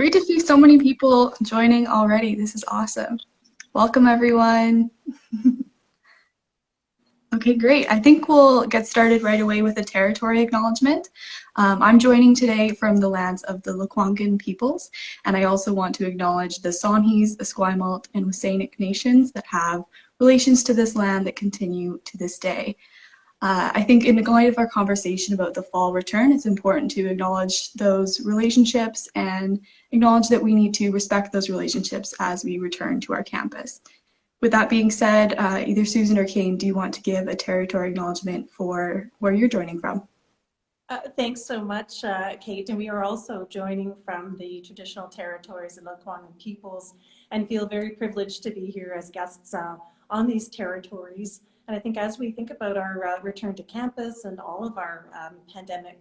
Great to see so many people joining already. This is awesome. Welcome, everyone. Okay, great. I think we'll get started right away with a territory acknowledgement. I'm joining today from the lands of the Lekwungen peoples, and I also want to acknowledge the Songhees, Esquimalt, and Wassanic nations that have relations to this land that continue to this day. I think in light of our conversation about the fall return, it's important to acknowledge those relationships and acknowledge that we need to respect those relationships as we return to our campus. With that being said, either Susan or Kane, do you want to give a territory acknowledgement for where you're joining from? Thanks so much, Kate. And we are also joining from the traditional territories of the Lekwungen peoples and feel very privileged to be here as guests on these territories. And I think as we think about our return to campus and all of our pandemic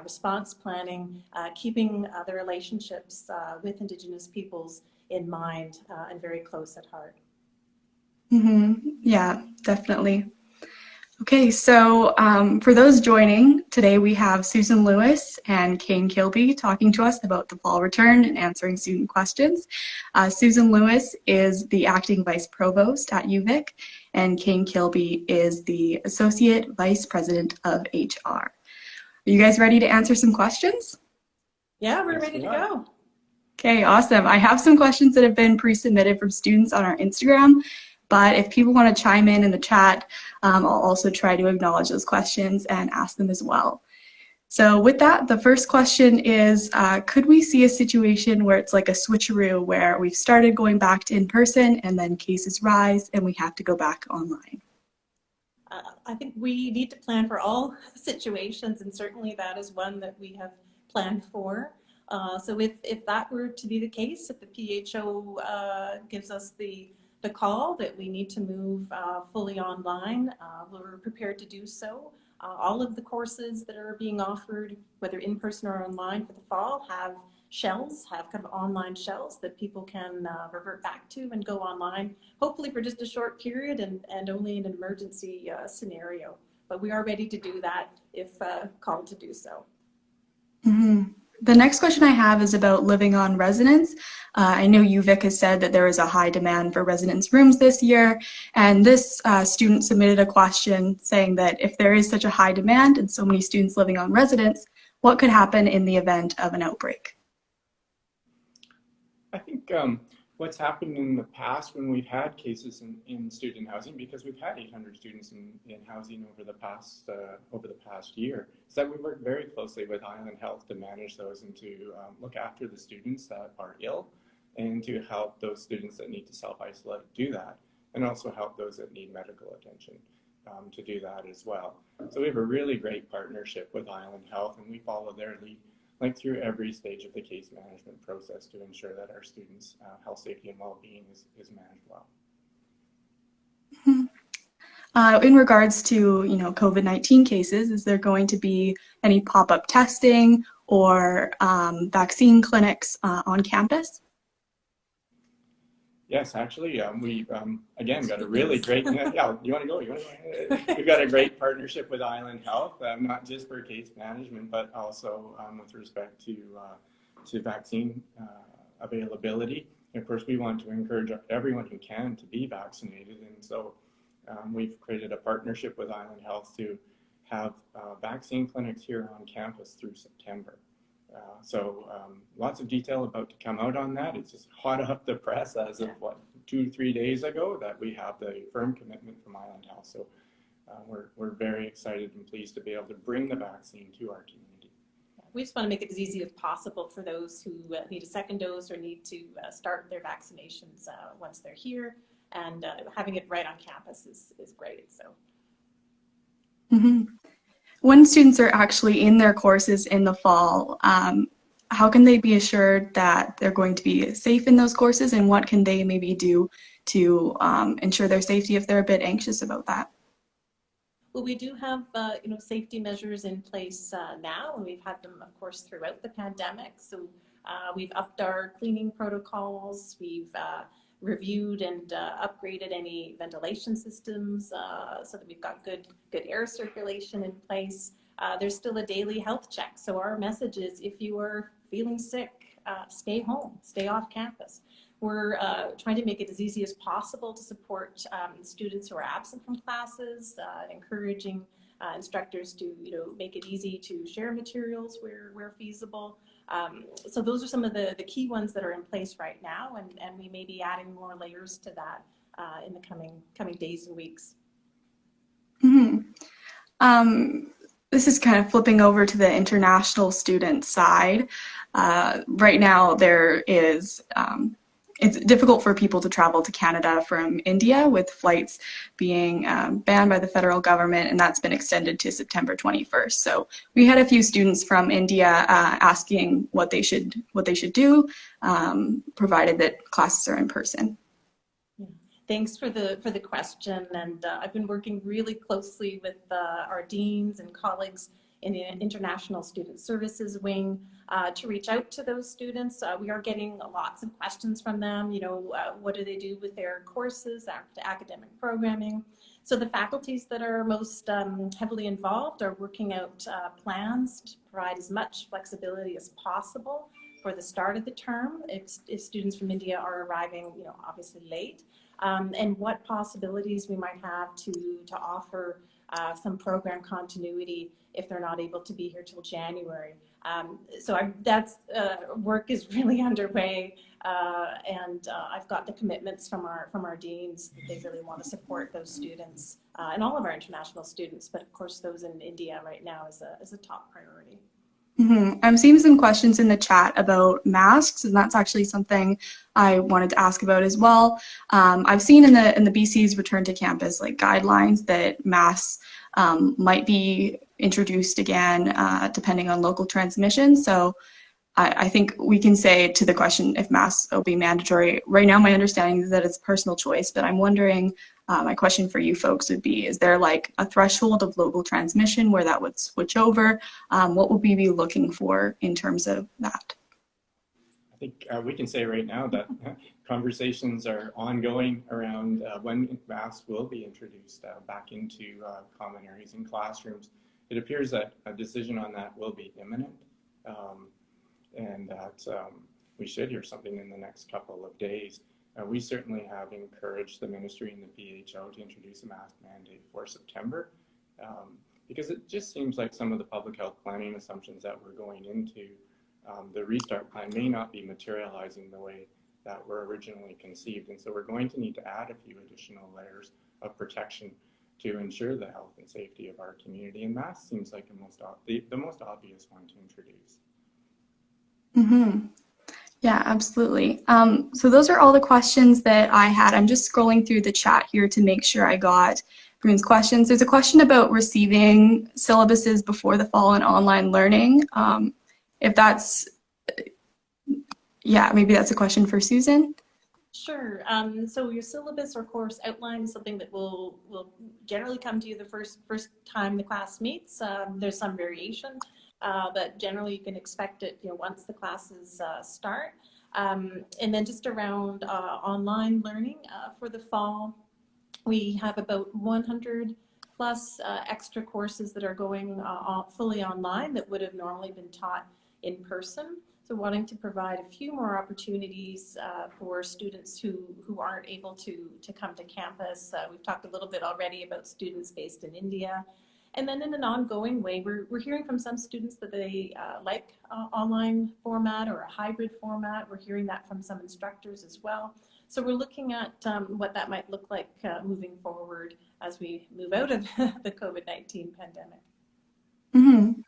response planning, keeping the relationships with Indigenous peoples in mind and very close at heart. Yeah, definitely. Okay, so for those joining, today we have Susan Lewis and Kane Kilby talking to us about the fall return and answering student questions. Susan Lewis is the acting vice provost at UVic, and Kane Kilby is the associate vice president of HR. Are you guys ready to answer some questions? Yeah, we're ready to go. Okay, awesome. I have some questions that have been pre-submitted from students on our Instagram. But if people want to chime in the chat, I'll also try to acknowledge those questions and ask them as well. So with that, the first question is, could we see a situation where it's like a switcheroo where we've started going back to in-person and then cases rise and we have to go back online? I think we need to plan for all situations, and certainly that is one that we have planned for. So if that were to be the case, if the PHO gives us the call that we need to move fully online, we're prepared to do so. All of the courses that are being offered, whether in person or online for the fall, have shells, have kind of online shells that people can revert back to and go online, hopefully for just a short period and only in an emergency scenario. But we are ready to do that if called to do so. The next question I have is about living on residence. I know UVic has said that there is a high demand for residence rooms this year, and this student submitted a question saying that if there is such a high demand and so many students living on residence, what could happen in the event of an outbreak? I think what's happened in the past when we've had cases in student housing, because we've had 800 students in housing over the past year, is that we work very closely with Island Health to manage those and to look after the students that are ill and to help those students that need to self-isolate do that, and also help those that need medical attention to do that as well. So we have a really great partnership with Island Health, and we follow their lead through every stage of the case management process to ensure that our students' health, safety, and well-being is managed well. In regards to COVID-19 cases, is there going to be any pop-up testing or vaccine clinics on campus? Yes, actually, we've again got a really great. Yeah, you want to go? You want to go? We've got a great partnership with Island Health, not just for case management, but also with respect to vaccine availability. And of course, we want to encourage everyone who can to be vaccinated, and so we've created a partnership with Island Health to have vaccine clinics here on campus through September. So lots of detail about to come out on that. It's just hot off the press as of 2-3 days ago that we have the firm commitment from Island Health. So we're very excited and pleased to be able to bring the vaccine to our community. We just want to make it as easy as possible for those who need a second dose or need to start their vaccinations once they're here, and having it right on campus is great. So. When students are actually in their courses in the fall, how can they be assured that they're going to be safe in those courses, and what can they maybe do to ensure their safety if they're a bit anxious about that? Well, we do have safety measures in place now, and we've had them, of course, throughout the pandemic. So we've upped our cleaning protocols. We've reviewed and upgraded any ventilation systems so that we've got good air circulation in place. There's still a daily health check. So our message is, if you are feeling sick, stay home, stay off campus. We're trying to make it as easy as possible to support students who are absent from classes, encouraging instructors to make it easy to share materials where feasible. So those are some of the key ones that are in place right now, and we may be adding more layers to that in the coming days and weeks. Mm-hmm. This is kind of flipping over to the international student side. Right now, there is it's difficult for people to travel to Canada from India, with flights being banned by the federal government, and that's been extended to September 21st. So we had a few students from India asking what they should do, provided that classes are in person. Thanks for the question, and I've been working really closely with our deans and colleagues in the International Student Services Wing to reach out to those students. We are getting lots of questions from them. What do they do with their courses, academic programming? So the faculties that are most heavily involved are working out plans to provide as much flexibility as possible for the start of the term if students from India are arriving, obviously late. And what possibilities we might have to offer some program continuity if they're not able to be here till January. That's work is really underway, and I've got the commitments from our deans that they really want to support those students and all of our international students, but of course those in India right now is a top priority. Mm-hmm. I'm seeing some questions in the chat about masks, and that's actually something I wanted to ask about as well. I've seen in the BC's return to campus guidelines that masks might be introduced again depending on local transmission. So I think we can say to the question if masks will be mandatory. Right now, my understanding is that it's personal choice, but I'm wondering, my question for you folks would be, is there a threshold of local transmission where that would switch over? What would we be looking for in terms of that? I think we can say right now that conversations are ongoing around when masks will be introduced back into common areas and classrooms. It appears that a decision on that will be imminent, and that we should hear something in the next couple of days. We certainly have encouraged the ministry and the PHO to introduce a mask mandate for September, because it just seems like some of the public health planning assumptions that we're going into the restart plan may not be materializing the way that were originally conceived. And so we're going to need to add a few additional layers of protection to ensure the health and safety of our community. And masks seems like the most obvious one to introduce. Mm-hmm. Yeah, absolutely. So those are all the questions that I had. I'm just scrolling through the chat here to make sure I got everyone's questions. There's a question about receiving syllabuses before the fall and online learning. If that's, maybe that's a question for Susan. Sure. So your syllabus or course outline is something that will generally come to you the first time the class meets. There's some variation, but generally you can expect it once the classes start. And then just around online learning for the fall, we have about 100 plus extra courses that are going fully online that would have normally been taught in person. So wanting to provide a few more opportunities for students who aren't able to come to campus. We've talked a little bit already about students based in India. And then in an ongoing way, we're hearing from some students that they like online format or a hybrid format. We're hearing that from some instructors as well. So we're looking at what that might look like moving forward as we move out of the COVID-19 pandemic. Mm-hmm.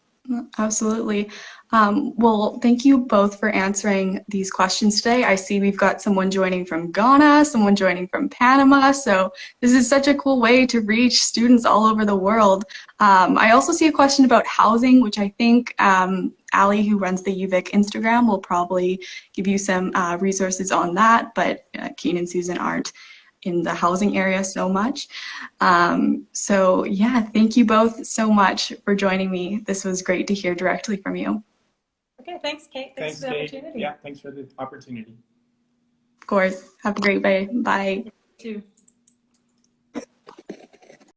Absolutely. Well, thank you both for answering these questions today. I see we've got someone joining from Ghana, someone joining from Panama. So this is such a cool way to reach students all over the world. I also see a question about housing, which I think Ali, who runs the UVic Instagram, will probably give you some resources on that, but Keen and Susan aren't in the housing area so much. So yeah, thank you both so much for joining me. This was great to hear directly from you. Okay, thanks, Kate. Thanks for the opportunity. Yeah, thanks for the opportunity. Of course. Have a great day. Bye. You too.